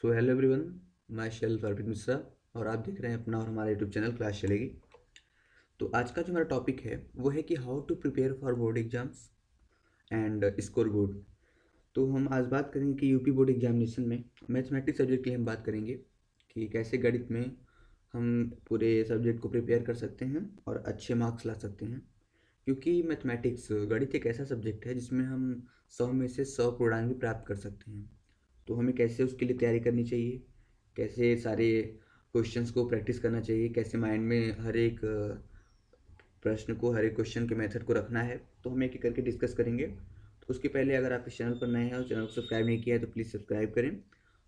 सो hello everyone, myself Arpit Mishra और आप देख रहे हैं अपना और हमारा यूट्यूब चैनल क्लास चलेगी। तो आज का जो हमारा टॉपिक है वो है कि how to prepare for board exams and score good. तो हम आज बात करेंगे कि यूपी बोर्ड एग्जामिनेशन में मैथमेटिक्स सब्जेक्ट के लिए हम बात करेंगे कि कैसे गणित में हम पूरे सब्जेक्ट को प्रिपेयर कर सकते हैं और अच्छे मार्क्स ला सकते हैं। क्योंकि मैथमेटिक्स गणित एक ऐसा सब्जेक्ट है जिसमें हम 100 में से 100 पूर्णांक भी प्राप्त कर सकते हैं। तो हमें कैसे उसके लिए तैयारी करनी चाहिए, कैसे सारे क्वेश्चंस को प्रैक्टिस करना चाहिए, कैसे माइंड में हर एक प्रश्न को, हर एक क्वेश्चन के मेथड को रखना है, तो हम एक एक करके डिस्कस करेंगे। तो उसके पहले अगर आप इस चैनल पर नए हैं और चैनल को सब्सक्राइब नहीं किया है तो प्लीज़ सब्सक्राइब करें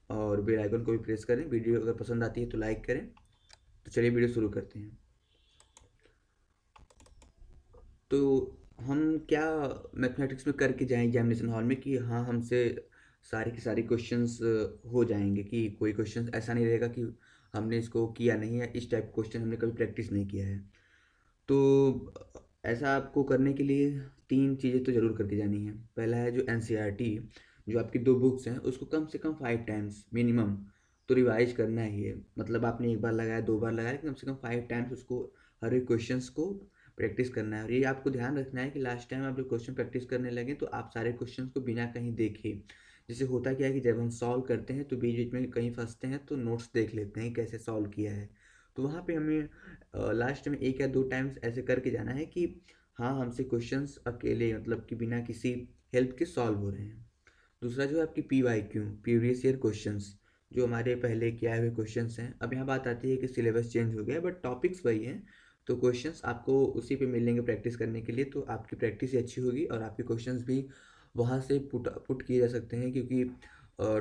और बेल आइकन को भी प्रेस करें। वीडियो अगर पसंद आती है तो लाइक करें। तो चलिए वीडियो शुरू करते हैं। तो हम क्या मैथमेटिक्स में करके जाएं एग्जामिनेशन हॉल में कि हाँ हमसे सारी की सारी क्वेश्चंस हो जाएंगे, कि कोई क्वेश्चन ऐसा नहीं रहेगा कि हमने इसको किया नहीं है, इस टाइप क्वेश्चन हमने कभी प्रैक्टिस नहीं किया है। तो ऐसा आपको करने के लिए तीन चीज़ें तो ज़रूर करके जानी है। पहला है जो एनसीईआरटी, जो आपकी दो बुक्स हैं उसको कम से कम 5 टाइम्स मिनिमम तो रिवाइज करना ही है। मतलब आपने एक बार लगाया, दो बार लगाया, कम से कम 5 टाइम्स उसको हर एक क्वेश्चंस को प्रैक्टिस करना है। और ये आपको ध्यान रखना है कि लास्ट टाइम आप जब क्वेश्चन प्रैक्टिस करने लगे तो आप सारे क्वेश्चन को बिना कहीं देखे, जैसे होता क्या है कि जब हम सॉल्व करते हैं तो बीच बीच में कहीं फंसते हैं तो नोट्स देख लेते हैं कैसे सॉल्व किया है। तो वहाँ पे हमें लास्ट में एक या दो टाइम्स ऐसे करके जाना है कि हाँ हमसे क्वेश्चंस अकेले, मतलब कि बिना किसी हेल्प के सॉल्व हो रहे हैं। दूसरा जो है आपकी PYQ, प्रीवियस ईयर क्वेश्चंस, जो हमारे पहले के आए हुए क्वेश्चंस हैं। अब यहाँ बात आती है कि सिलेबस चेंज हो गया है बट टॉपिक्स वही हैं, तो क्वेश्चंस आपको उसी पे मिलेंगे प्रैक्टिस करने के लिए। तो आपकी प्रैक्टिस ही अच्छी होगी और आपके क्वेश्चंस भी वहाँ से पुट पुट किए जा सकते हैं, क्योंकि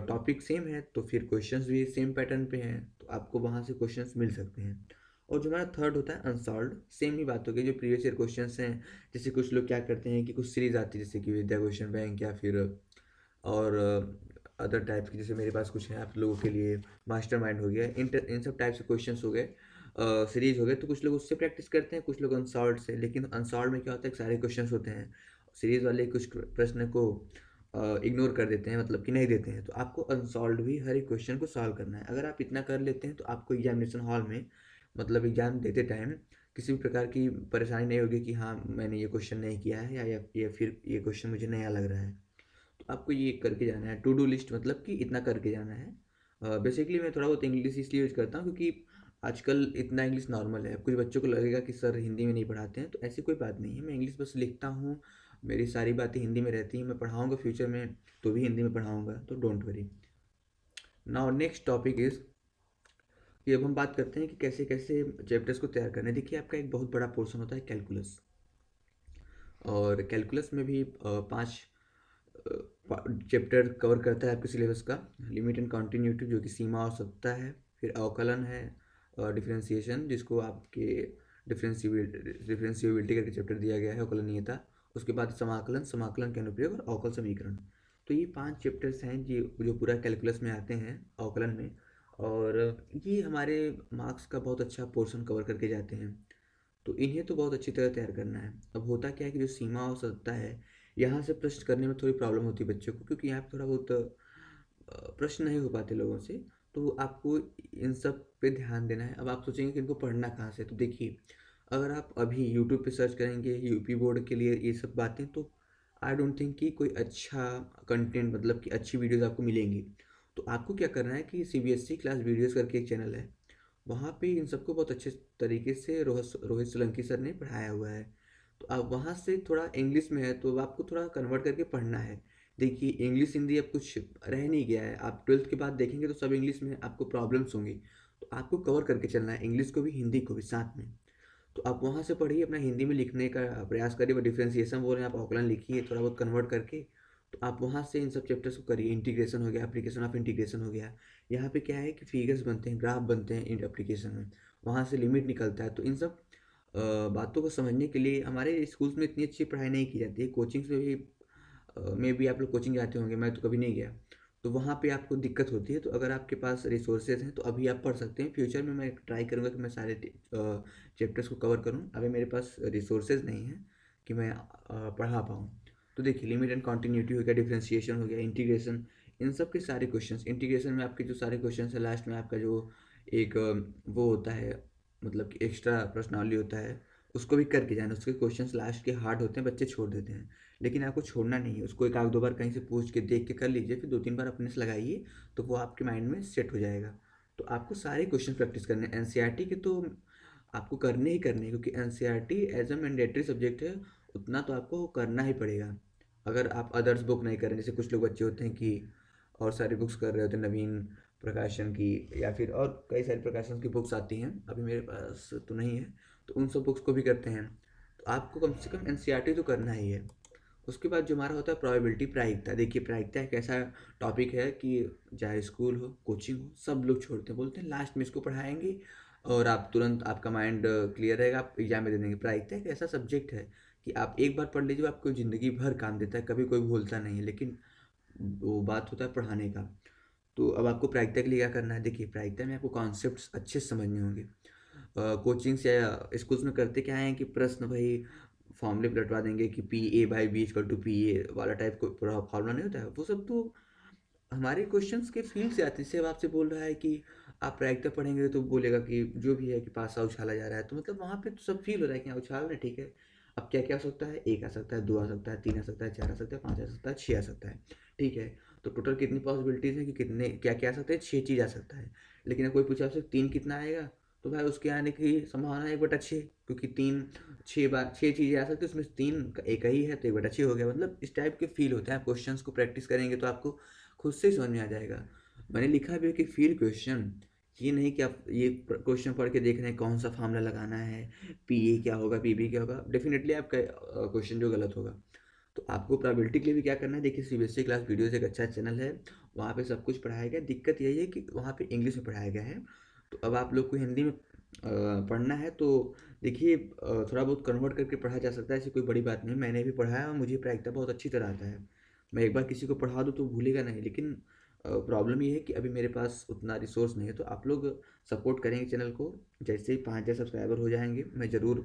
टॉपिक सेम है तो फिर क्वेश्चंस भी सेम पैटर्न पे हैं, तो आपको वहाँ से क्वेश्चंस मिल सकते हैं। और जो हमारा थर्ड होता है अनसॉल्व्ड, सेम ही बात होगी, जो प्रीवियस ईयर क्वेश्चंस हैं। जैसे कुछ लोग क्या करते हैं कि कुछ सीरीज आती है जैसे कि विद्या क्वेश्चन बैंक या फिर और अदर टाइप्स की, जैसे मेरे पास कुछ है आप लोगों के लिए, मास्टरमाइंड हो गया, इन सब टाइप्स के क्वेश्चंस हो गए, सीरीज हो गए। तो कुछ लोग उससे प्रैक्टिस करते हैं, कुछ लोग अनसॉल्व से। लेकिन अनसॉल्व में क्या होता है कि सारे क्वेश्चंस होते हैं, सीरीज वाले कुछ प्रश्न को इग्नोर कर देते हैं, मतलब कि नहीं देते हैं। तो आपको अनसॉल्व भी हर एक क्वेश्चन को सॉल्व करना है। अगर आप इतना कर लेते हैं तो आपको एग्जामिनेशन हॉल में, मतलब एग्जाम देते टाइम, किसी भी प्रकार की परेशानी नहीं होगी कि हाँ मैंने ये क्वेश्चन नहीं किया है या फिर ये क्वेश्चन मुझे नया लग रहा है। तो आपको ये करके जाना है, टू डू लिस्ट, मतलब कि इतना करके जाना है। बेसिकली मैं थोड़ा बहुत इंग्लिश इसलिए यूज करता हूँ क्योंकि आजकल इतना इंग्लिश नॉर्मल है। कुछ बच्चों को लगेगा कि सर हिंदी में नहीं पढ़ाते हैं, तो ऐसी कोई बात नहीं है। मैं इंग्लिश बस लिखता हूँ, मेरी सारी बातें हिंदी में रहती हैं। मैं पढ़ाऊँगा फ्यूचर में तो भी हिंदी में पढ़ाऊँगा, तो don't worry. Now next topic is कि अब हम बात करते हैं कि कैसे कैसे चैप्टर्स को तैयार करना है। देखिए आपका एक बहुत बड़ा पोर्शन होता है कैलकुलस, और कैलकुलस में भी 5 चैप्टर कवर करता है आपके सिलेबस का। लिमिट एंड कॉन्टिन्यूटी जो कि सीमा और सत्ता है, फिर अवकलन है, डिफरेंशिएशन जिसको आपके डिफरेंशिएबिलिटी करके चैप्टर दिया गया है, अवकलनीयता। उसके बाद समाकलन, समाकलन के अनुप्रयोग और अवकल समीकरण। तो ये 5 चैप्टर्स हैं जी जो पूरा कैलकुलस में आते हैं, अवकलन में। और ये हमारे मार्क्स का बहुत अच्छा पोर्शन कवर करके जाते हैं। तो इन्हें तो बहुत अच्छी तरह तैयार करना है। अब होता क्या है कि जो सीमा और सत्ता है, यहाँ से प्रश्न करने में थोड़ी प्रॉब्लम होती है बच्चों को, क्योंकि यहाँ पे थोड़ा बहुत प्रश्न नहीं हो पाते लोगों से। तो आपको इन सब पे ध्यान देना है। अब आप सोचेंगे कि इनको पढ़ना कहाँ से, तो देखिए अगर आप अभी यूट्यूब पे सर्च करेंगे यूपी बोर्ड के लिए ये सब बातें, तो आई डोंट थिंक कि कोई अच्छा कंटेंट, मतलब कि अच्छी वीडियोज़ आपको मिलेंगी। तो आपको क्या करना है कि CBSE क्लास वीडियोज़ करके एक चैनल है, वहाँ पे इन सबको बहुत अच्छे तरीके से रोहित रोहित सोलंकी सर ने पढ़ाया हुआ है। तो आप वहाँ से, थोड़ा इंग्लिश में है तो आपको थोड़ा कन्वर्ट करके पढ़ना है। देखिए इंग्लिश हिंदी अब कुछ रह नहीं गया है, आप 12th के बाद देखेंगे तो सब इंग्लिश में आपको प्रॉब्लम्स होंगी। तो आपको कवर करके चलना है, इंग्लिश को भी हिंदी को भी साथ में। तो आप वहाँ से पढ़िए, अपना हिंदी में लिखने का प्रयास करिए। वो डिफ्रेंसिएशन बोल रहे हैं, आप आकलन लिखिए थोड़ा बहुत कन्वर्ट करके। तो आप वहाँ से इन सब चैप्टर्स को करिए। इंटीग्रेशन हो गया, एप्लीकेशन ऑफ इंटीग्रेशन हो गया। यहाँ पे क्या है कि फिगर्स बनते हैं, ग्राफ बनते हैं इन एप्लीकेशन में, वहाँ से लिमिट निकलता है। तो इन सब बातों को समझने के लिए हमारे स्कूल्स में इतनी अच्छी पढ़ाई नहीं की जाती है। कोचिंग्स में भी आप लोग कोचिंग जाते होंगे, मैं तो कभी नहीं गया। तो वहाँ पे आपको दिक्कत होती है। तो अगर आपके पास रिसोर्सेज हैं तो अभी आप पढ़ सकते हैं। फ्यूचर में मैं ट्राई करूँगा कि मैं सारे चैप्टर्स को कवर करूँ। अभी मेरे पास रिसोर्सेज नहीं हैं कि मैं पढ़ा पाऊँ। तो देखिए लिमिट एंड कॉन्टिन्यूटी हो गया, डिफरेंशिएशन हो गया, इंटीग्रेशन। इन सब के सारे क्वेश्चंस इंटीग्रेशन में आपके जो सारे क्वेश्चंस है, लास्ट में आपका जो एक वो होता है, मतलब कि एक्स्ट्रा प्रश्नावली होता है, उसको भी करके जाना। उसके क्वेश्चंस लास्ट के हार्ड होते हैं, बच्चे छोड़ देते हैं, लेकिन आपको छोड़ना नहीं है उसको। एक आध दो बार कहीं से पूछ के देख के कर लीजिए, फिर दो तीन बार अपने से लगाइए, तो वो आपके माइंड में सेट हो जाएगा। तो आपको सारे क्वेश्चन प्रैक्टिस करने हैं एनसीईआरटी के, तो आपको करने ही करने हैं, क्योंकि NCERT as a mandatory subject है, उतना तो आपको करना ही पड़ेगा। अगर आप अदर्स बुक नहीं करें, जैसे कुछ लोग बच्चे होते हैं कि और सारी बुक्स कर रहे होते हैं, नवीन प्रकाशन की या फिर और कई सारी प्रकाशन की बुक्स आती हैं, अभी मेरे पास तो नहीं है, तो उन सब बुक्स को भी करते हैं। तो आपको कम से कम एनसीईआरटी तो करना ही है। उसके बाद जो हमारा होता है प्रोबेबिलिटी, प्रायिकता। देखिए प्रायिकता एक ऐसा टॉपिक है कि चाहे स्कूल हो, कोचिंग हो, सब लोग छोड़ते हैं, बोलते हैं लास्ट में इसको पढ़ाएंगे और आप तुरंत आपका माइंड क्लियर रहेगा, आप एग्जाम में दे देंगे। प्रायिकता एक ऐसा सब्जेक्ट है कि आप एक बार पढ़ लीजिए, आपको ज़िंदगी भर काम देता है, कभी कोई भूलता नहीं है। लेकिन वो बात होता है पढ़ाने का। तो अब आपको प्रायिकता के लिए क्या करना है, देखिए प्रायिकता में आपको कॉन्सेप्ट्स अच्छे से समझने होंगे। कोचिंग्स या स्कूल्स में करते क्या है कि प्रश्न भाई फॉर्मूले पलटवा देंगे कि P/A/B=PA वाला टाइप को पूरा फॉर्मूला नहीं होता है, वो सब तो हमारे क्वेश्चंस के फील्ड से आते हैं। जैसे अब आपसे बोल रहा है कि आप प्रायिकता पढ़ेंगे तो बोलेगा कि जो भी है कि पासा उछाला जा रहा है, तो मतलब वहाँ पे तो सब फील हो रहा है कि हाँ उछाल रहे हैं, ठीक है। अब क्या क्या हो सकता है, एक आ सकता है, दो आ सकता है, तीन आ सकता है, चार आ सकता है, पाँच आ सकता है, छः आ सकता है, ठीक है। तो टोटल कितनी पॉसिबिलिटीज़ है कि कितने क्या क्या आ सकते हैं, छः चीज़ आ सकता है। लेकिन अगर कोई पूछा आपसे तीन कितना आएगा, तो भाई उसके आने की संभावना है 1/6, क्योंकि तीन छः बार छः चीज़ें आ सकती है, उसमें से तीन एक ही है, तो 1/6 हो गया। मतलब इस टाइप के फील होते हैं। आप क्वेश्चंस को प्रैक्टिस करेंगे तो आपको खुद से ही समझ में आ जाएगा। मैंने लिखा भी है कि फील क्वेश्चन, ये नहीं कि आप ये क्वेश्चन पढ़ के देख रहे हैं कौन सा फार्मूला लगाना है, पी ए क्या होगा, पी बी क्या होगा, डेफिनेटली आपका क्वेश्चन जो गलत होगा। तो आपको प्रोबेबिलिटी के लिए भी क्या करना है, देखिए सीबीएसई क्लास वीडियोस एक अच्छा चैनल है, वहाँ पे सब कुछ पढ़ाया गया है। दिक्कत यही है कि वहाँ पे इंग्लिश में पढ़ाया गया है, तो अब आप लोग को हिंदी में पढ़ना है, तो देखिए थोड़ा बहुत कन्वर्ट करके पढ़ा जा सकता है, ऐसी कोई बड़ी बात नहीं। मैंने भी पढ़ा है और मुझे प्रायिकता बहुत अच्छी तरह आता है। मैं एक बार किसी को पढ़ा दूँ तो भूलेगा नहीं, लेकिन प्रॉब्लम ये है कि अभी मेरे पास उतना रिसोर्स नहीं है। तो आप लोग सपोर्ट करेंगे चैनल को, जैसे ही 5000 सब्सक्राइबर हो जाएंगे मैं ज़रूर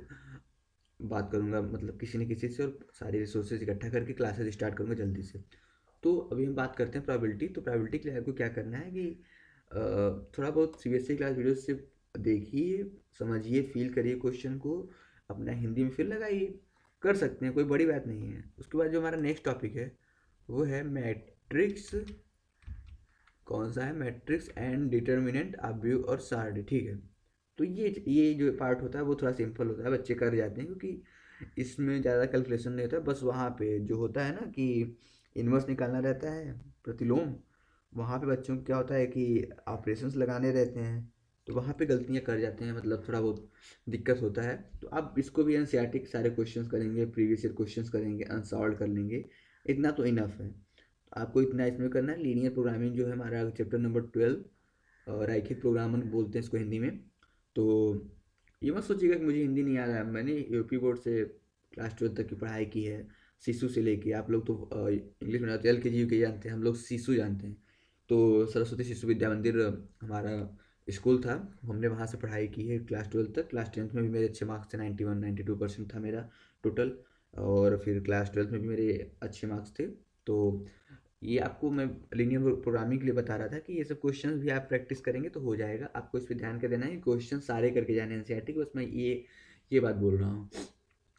बात करूंगा, मतलब किसी न किसी से, और सारे रिसोर्सेज इकट्ठा करके क्लासेस स्टार्ट करूंगा जल्दी से। तो अभी हम बात करते हैं प्रोबेबिलिटी। तो प्रोबेबिलिटी के लिए आपको क्या करना है कि थोड़ा बहुत सीबीएसई क्लास वीडियो से देखिए, समझिए, फील करिए क्वेश्चन को, अपना हिंदी में फिर लगाइए, कर सकते हैं, कोई बड़ी बात नहीं है। उसके बाद जो हमारा नेक्स्ट टॉपिक है वो है मैट्रिक्स। कौन सा है, मैट्रिक्स एंड डिटर्मिनेंट, अब्यूव और सार्ड, ठीक है। तो ये जो पार्ट होता है वो थोड़ा सिंपल होता है, बच्चे कर जाते हैं, क्योंकि इसमें ज़्यादा कैलकुलेशन नहीं होता है। बस वहाँ पे जो होता है ना कि इन्वर्स निकालना रहता है, प्रतिलोम, वहाँ पे बच्चों को क्या होता है कि ऑपरेशंस लगाने रहते हैं, तो वहाँ पे गलतियाँ कर जाते हैं, मतलब थोड़ा बहुत दिक्कत होता है। तो आप इसको भी एनसीईआरटी के सारे क्वेश्चंस करेंगे, प्रीवियस ईयर क्वेश्चंस करेंगे, अनसॉल्व कर लेंगे, इतना तो इनफ है। आपको इतना इसमें करना है। लीनियर प्रोग्रामिंग जो है हमारा चैप्टर नंबर 12, रैखिक प्रोग्रामर बोलते हैं इसको हिंदी में। तो ये मत सोचिएगा कि मुझे हिंदी नहीं आ रहा है, मैंने यूपी बोर्ड से क्लास 12 तक की पढ़ाई की है, शिशु से लेके। आप लोग तो इंग्लिश में एल के जी यू के जानते हैं, हम लोग शिशु जानते हैं। तो सरस्वती शिशु विद्या मंदिर हमारा स्कूल था, हमने वहाँ से पढ़ाई की है क्लास 12 तक। क्लास 10th में भी मेरे अच्छे मार्क्स थे, 91-92% था मेरा टोटल, और फिर क्लास 12th में भी मेरे अच्छे मार्क्स थे। तो ये आपको मैं लीनियर प्रोग्रामिंग के लिए बता रहा था कि ये सब क्वेश्चंस भी आप प्रैक्टिस करेंगे तो हो जाएगा। आपको इस पे ध्यान कर देना है, क्वेश्चन सारे करके जाने एनसीईआरटी के, बस मैं ये बात बोल रहा हूँ।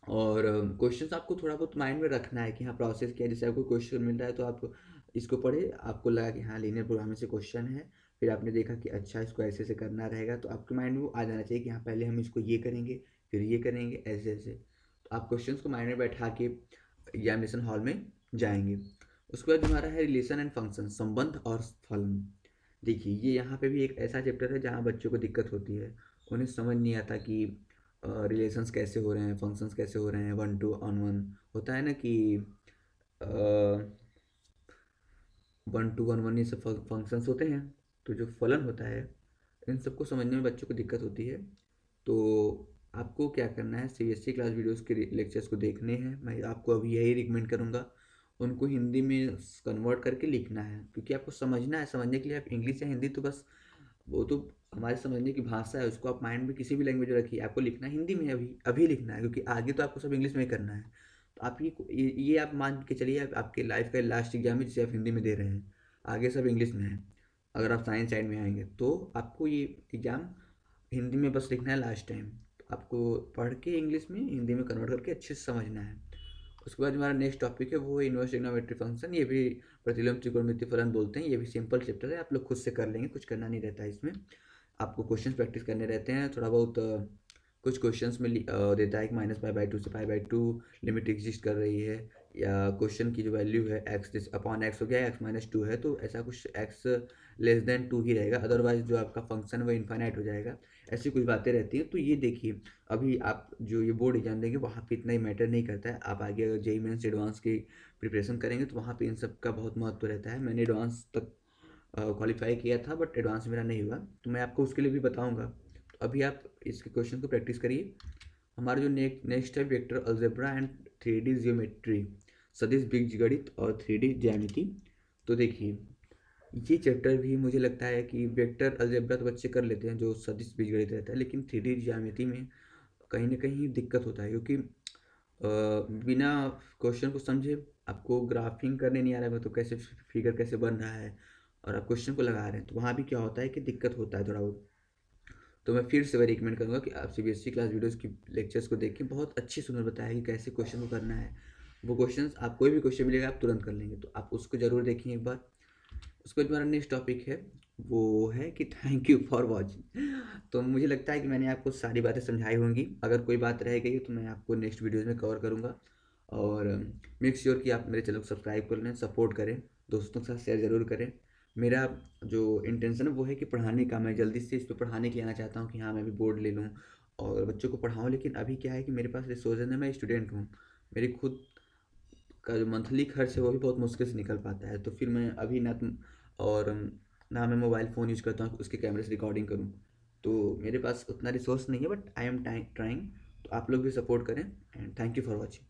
और क्वेश्चंस आपको थोड़ा बहुत माइंड में रखना है कि हाँ प्रोसेस क्या है। जैसे आपको क्वेश्चन मिल रहा है तो आप इसको पढ़े, आपको लगा कि हाँ लीनियर प्रोग्रामिंग से क्वेश्चन है, फिर आपने देखा कि अच्छा इसको ऐसे ऐसे करना रहेगा, तो आपके माइंड में वो आ जाना चाहिए कि हाँ पहले हम इसको ये करेंगे, फिर ये करेंगे, ऐसे ऐसे। तो आप क्वेश्चंस को माइंड में बैठा के एग्जामिनेशन हॉल में जाएंगे। उसके बाद हमारा है रिलेशन एंड फंक्शन, संबंध और फलन। देखिए ये यहाँ पे भी एक ऐसा चैप्टर है जहाँ बच्चों को दिक्कत होती है, उन्हें समझ नहीं आता कि रिलेशंस कैसे हो रहे हैं, फंक्शंस कैसे हो रहे हैं, वन टू ऑन वन होता है ना कि वन टू वन वन, ये सब फंक्शंस होते हैं। तो जो फलन होता है, इन सबको समझने में बच्चों को दिक्कत होती है। तो आपको क्या करना है, सीबीएसई क्लास वीडियोस के लेक्चर्स को देखने हैं। मैं आपको अभी यही रिकमेंड करूँगा, उनको हिंदी में कन्वर्ट करके लिखना है, क्योंकि आपको समझना है। समझने के लिए आप इंग्लिश या हिंदी तो बस, वो तो हमारे समझने की भाषा है, उसको आप माइंड में किसी भी लैंग्वेज में रखिए। आपको लिखना हिंदी में अभी अभी लिखना है, क्योंकि आगे तो आपको सब इंग्लिश में ही करना है। तो आप ये आप मान के चलिए, आपके लाइफ का लास्ट एग्जाम है जिसे आप हिंदी में दे रहे हैं, आगे सब इंग्लिश में है। अगर आप साइंस साइड में आएंगे तो आपको ये एग्ज़ाम हिंदी में बस लिखना है लास्ट टाइम। आपको पढ़ के इंग्लिश में हिंदी में कन्वर्ट करके अच्छे से समझना है। उसके बाद हमारा नेक्स्ट टॉपिक है वो है इनवर्स ट्रिग्नोमेट्री फंक्शन। ये भी प्रतिलोम त्रिकोणमिति फलन बोलते हैं। ये भी सिंपल चैप्टर है, आप लोग खुद से कर लेंगे, कुछ करना नहीं रहता है इसमें। आपको क्वेश्चन प्रैक्टिस करने रहते हैं थोड़ा बहुत। कुछ क्वेश्चंस में देता है कि -π/2 से π/2 लिमिट एग्जिस्ट कर रही है, या क्वेश्चन की जो वैल्यू है x अपॉन x हो गया, x-2 है तो ऐसा कुछ x लेस देन 2 ही रहेगा, अदरवाइज जो आपका फंक्शन है वो इन्फाइनाइट हो जाएगा। ऐसी कुछ बातें रहती हैं। तो ये देखिए, अभी आप जो ये बोर्ड एग्जाम देंगे वहाँ पे इतना ही मैटर नहीं करता है। आप आगे अगर जेईई मेंस एडवांस की प्रिपरेशन करेंगे तो वहाँ पे इन सब का बहुत महत्व रहता है। मैंने एडवांस तक क्वालिफाई किया था, बट एडवांस मेरा नहीं हुआ, तो मैं आपको उसके लिए भी बताऊंगा। तो अभी आप इसके क्वेश्चन को प्रैक्टिस करिए। हमारा जो नेक्स्ट है vector algebra and 3D geometry, सदिश बीजगणित और 3D ज्यामिति। तो देखिए, ये चैप्टर भी मुझे लगता है कि वेक्टर अलजेब्रा तो बच्चे कर लेते हैं जो सदिश बीजगणित रहता है, लेकिन 3D ज्यामिति में कहीं ना कहीं दिक्कत होता है, क्योंकि बिना क्वेश्चन को समझे आपको ग्राफिंग करने नहीं आ रहा है तो कैसे फिगर कैसे बन रहा है, और आप क्वेश्चन को लगा रहे हैं तो वहाँ भी क्या होता है कि दिक्कत होता है थोड़ा बहुत। तो मैं फिर से वही रिकमेंड करूँगा कि आप सीबीएसई क्लास वीडियोज़ की लेक्चर्स को देख के बहुत अच्छे से उन्होंने बताया कि कैसे क्वेश्चन को करना है। वो क्वेश्चंस आप कोई भी क्वेश्चन मिलेगा आप तुरंत कर लेंगे, तो आप उसको ज़रूर देखें एक बार। उसके बाद हमारा नेक्स्ट टॉपिक है वो है कि थैंक यू फॉर वॉचिंग। तो मुझे लगता है कि मैंने आपको सारी बातें समझाई होंगी। अगर कोई बात रह गई तो मैं आपको नेक्स्ट वीडियोज़ में कवर करूँगा। और मेक श्योर कि आप मेरे चैनल को सब्सक्राइब कर लें, सपोर्ट करें, दोस्तों के साथ शेयर ज़रूर करें। मेरा जो इंटेंशन है वो है कि पढ़ाने का, मैं जल्दी से इस पे पढ़ाने के लिए आना चाहता हूँ कि हाँ मैं भी बोर्ड ले लूँ और बच्चों को पढ़ाऊँ। लेकिन अभी क्या है कि मेरे पास रिसोर्सेज है, मैं स्टूडेंट हूँ, मेरी खुद का जो मंथली खर्च है वो भी बहुत मुश्किल से निकल पाता है। तो फिर मैं अभी ना तुम और ना मैं मोबाइल फ़ोन यूज़ करता हूँ उसके कैमरे से रिकॉर्डिंग करूँ, तो मेरे पास उतना रिसोर्स नहीं है, बट आई एम ट्राइंग। तो आप लोग भी सपोर्ट करें and thank you for watching.